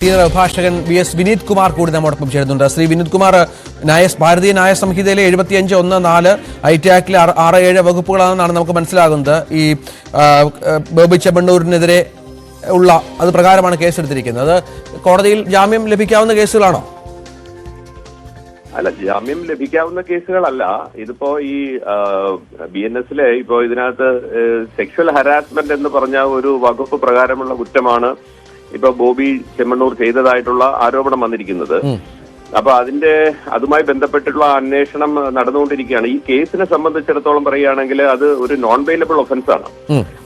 Senior അഭിഭാഷകൻ VS. Vineeth Kumar കൂടി നമ്മോടൊപ്പം ചേരുന്നുണ്ട്. ശ്രീ വിനീത് കുമാർ, ഭാരതീയ ന്യായ സംഹിതയിലെ 75(1)(4) ഐടി ആക്ടിലെ 6-7 വകുപ്പുകളാണെന്നാണ് നമുക്ക് മനസ്സിലാകുന്നത്. ഈ ബോബി ചെമ്മണ്ണൂരിനെതിരെ ഉള്ള അത് പ്രകാരമാണ് കേസെടുത്തിരിക്കുന്നത്. കോടതിയിൽ ജാമ്യം ലഭിക്കാവുന്ന കേസുകളാണോ? അല്ല, ജാമ്യം ലഭിക്കാവുന്ന കേസുകളല്ല. ഇതിപ്പോ ഈ BNS ഇപ്പോ ഇതിനകത്ത് സെക്ഷൽ ഹരാസ്മെന്റ് എന്ന് പറഞ്ഞ ഒരു വകുപ്പ് പ്രകാരമുള്ള കുറ്റമാണ് ഇപ്പൊ ബോബി ചെമ്മണ്ണൂർ ചെയ്തതായിട്ടുള്ള ആരോപണം വന്നിരിക്കുന്നത്. അപ്പൊ അതുമായി ബന്ധപ്പെട്ടുള്ള അന്വേഷണം നടന്നുകൊണ്ടിരിക്കുകയാണ്. ഈ കേസിനെ സംബന്ധിച്ചിടത്തോളം പറയുകയാണെങ്കിൽ അത് ഒരു നോൺ ബെയിലബിൾ ഒഫൻസ് ആണ്.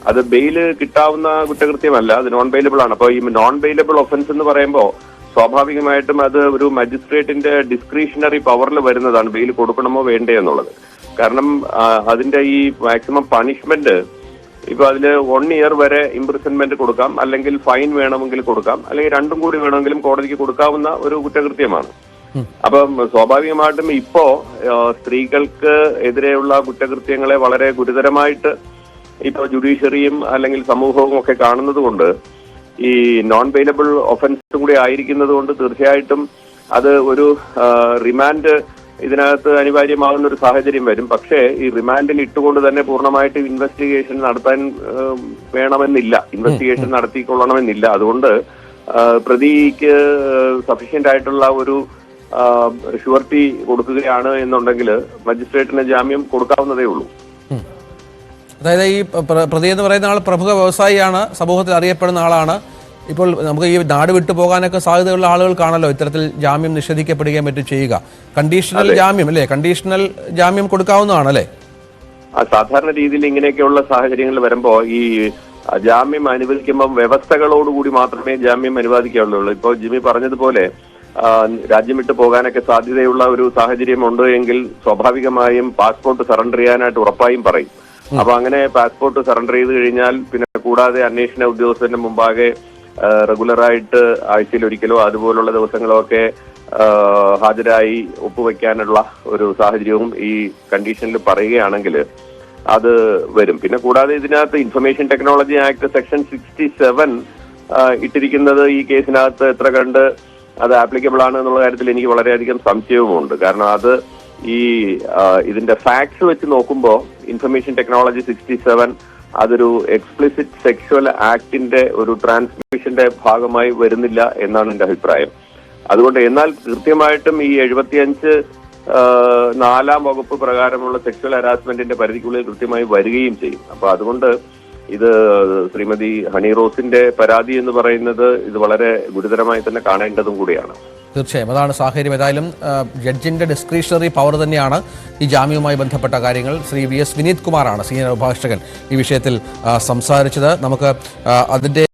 അത് ബെയില് കിട്ടാവുന്ന കുറ്റകൃത്യമല്ല, അത് നോൺ ബെയിലബിൾ ആണ്. അപ്പൊ ഈ നോൺ ബെയിലബിൾ ഒഫൻസ് എന്ന് പറയുമ്പോൾ സ്വാഭാവികമായിട്ടും അത് ഒരു മജിസ്ട്രേറ്റിന്റെ ഡിസ്ക്രിഷണറി പവറിൽ വരുന്നതാണ് ബെയിൽ കൊടുക്കണമോ വേണ്ടേ എന്നുള്ളത്. കാരണം അതിന്റെ ഈ മാക്സിമം പണിഷ്മെന്റ് ഇപ്പൊ അതില് 1 ഇയർ വരെ ഇംപ്രിസൺമെന്റ് കൊടുക്കാം, അല്ലെങ്കിൽ ഫൈൻ വേണമെങ്കിൽ കൊടുക്കാം, അല്ലെങ്കിൽ രണ്ടും കൂടി വേണമെങ്കിലും കോടതിക്ക് കൊടുക്കാവുന്ന ഒരു കുറ്റകൃത്യമാണ്. അപ്പം സ്വാഭാവികമായിട്ടും ഇപ്പോ സ്ത്രീകൾക്ക് എതിരെയുള്ള കുറ്റകൃത്യങ്ങളെ വളരെ ഗുരുതരമായിട്ട് ഇപ്പോ ജുഡീഷ്യറിയും അല്ലെങ്കിൽ സമൂഹവും ഒക്കെ കാണുന്നത് കൊണ്ട് ഈ നോൺ ബെയിലബിൾ ഒഫൻസും കൂടി ആയിരിക്കുന്നത് കൊണ്ട് തീർച്ചയായിട്ടും അത് ഒരു റിമാൻഡ് ഇതിനകത്ത് അനിവാര്യമാകുന്ന ഒരു സാഹചര്യം വരും. പക്ഷേ ഈ റിമാൻഡിൽ ഇട്ടുകൊണ്ട് തന്നെ പൂർണ്ണമായിട്ട് ഇൻവെസ്റ്റിഗേഷൻ നടത്താൻ വേണമെന്നില്ല, ഇൻവെസ്റ്റിഗേഷൻ നടത്തിക്കൊള്ളണമെന്നില്ല. അതുകൊണ്ട് പ്രതിക്ക് സഫീഷ്യന്റ് ആയിട്ടുള്ള ഒരു ഷുവർട്ടി കൊടുക്കുകയാണ് എന്നുണ്ടെങ്കിൽ മജിസ്ട്രേറ്റിന് ജാമ്യം കൊടുക്കാവുന്നതേ ഉള്ളൂ. അതായത് ഈ പ്രതി എന്ന് പറയുന്ന ആൾ പ്രമുഖ വ്യവസായിയാണ്, സമൂഹത്തിൽ അറിയപ്പെടുന്ന ആളാണ്. ഇപ്പോൾ നമുക്ക് ഈ നാട് വിട്ടു പോകാനൊക്കെ സാധ്യതയുള്ള ആളുകൾക്കാണല്ലോ ഇത്തരത്തിൽ ജാമ്യം നിഷേധിക്കപ്പെടുകയും മറ്റും ചെയ്യുക. കണ്ടീഷണൽ ജാമ്യം അല്ലേ, കണ്ടീഷണൽ ജാമ്യം കൊടുക്കാവുന്നതാണല്ലേ? സാധാരണ രീതിയിൽ ഇങ്ങനെയൊക്കെയുള്ള സാഹചര്യങ്ങൾ വരുമ്പോ ഈ ജാമ്യം അനുവദിക്കുമ്പോൾ വ്യവസ്ഥകളോടുകൂടി മാത്രമേ ജാമ്യം അനുവദിക്കാവുള്ളൂ. ഇപ്പോൾ ജിമ്മി പറഞ്ഞതുപോലെ രാജ്യം വിട്ടു പോകാനൊക്കെ സാധ്യതയുള്ള ഒരു സാഹചര്യം ഉണ്ട് എങ്കിൽ സ്വാഭാവികമായും പാസ്പോർട്ട് സറണ്ടർ ചെയ്യാനായിട്ട് ഉറപ്പായും പറയും. അപ്പൊ അങ്ങനെ പാസ്പോർട്ട് സറണ്ടർ ചെയ്ത് കഴിഞ്ഞാൽ പിന്നെ കൂടാതെ അന്വേഷണ ഉദ്യോഗസ്ഥന്റെ മുമ്പാകെ റെഗുലറായിട്ട് ആഴ്ചയിൽ ഒരിക്കലോ അതുപോലുള്ള ദിവസങ്ങളോ ഒക്കെ ഹാജരായി ഒപ്പുവെക്കാനുള്ള ഒരു സാഹചര്യവും ഈ കണ്ടീഷനിൽ പറയുകയാണെങ്കിൽ അത് വരും. പിന്നെ കൂടാതെ ഇതിനകത്ത് ഇൻഫർമേഷൻ ടെക്നോളജി ആക്ട് സെക്ഷൻ 67 ഇട്ടിരിക്കുന്നത് ഈ കേസിനകത്ത് എത്ര കണ്ട് അത് ആപ്ലിക്കബിൾ ആണ് എന്നുള്ള കാര്യത്തിൽ എനിക്ക് വളരെയധികം സംശയവുമുണ്ട്. കാരണം അത് ഈ ഇതിന്റെ ഫാക്ട്സ് വെച്ച് നോക്കുമ്പോൾ ഇൻഫർമേഷൻ ടെക്നോളജി 67 അതൊരു എക്സ്പ്ലിസിറ്റ് സെക്ഷുവൽ ആക്ടിന്റെ ഒരു ട്രാൻസ്മിഷന്റെ ഭാഗമായി വരുന്നില്ല എന്നാണ് എന്റെ അഭിപ്രായം. അതുകൊണ്ട് എന്നാൽ കൃത്യമായിട്ടും ഈ 75(4) വകുപ്പ് പ്രകാരമുള്ള സെക്ഷുവൽ ഹരാസ്മെന്റിന്റെ പരിധിക്കുള്ളിൽ കൃത്യമായി വരികയും ചെയ്യും. അപ്പൊ അതുകൊണ്ട് ഇത് ശ്രീമതി ഹണി റോസിന്റെ പരാതി എന്ന് പറയുന്നത് ഇത് വളരെ ഗുരുതരമായി തന്നെ കാണേണ്ടതും കൂടിയാണ്. തീർച്ചയായും അതാണ് സാഹചര്യം. ഏതായാലും ജഡ്ജിന്റെ ഡിസ്ക്രിഷണറി പവർ തന്നെയാണ് ഈ ജാമ്യവുമായി ബന്ധപ്പെട്ട കാര്യങ്ങൾ. ശ്രീ വി.എസ്. വിനീത് കുമാറാണ് സീനിയർ അഭിഭാഷകൻ ഈ വിഷയത്തിൽ സംസാരിച്ചത്. നമുക്ക് അതിന്റെ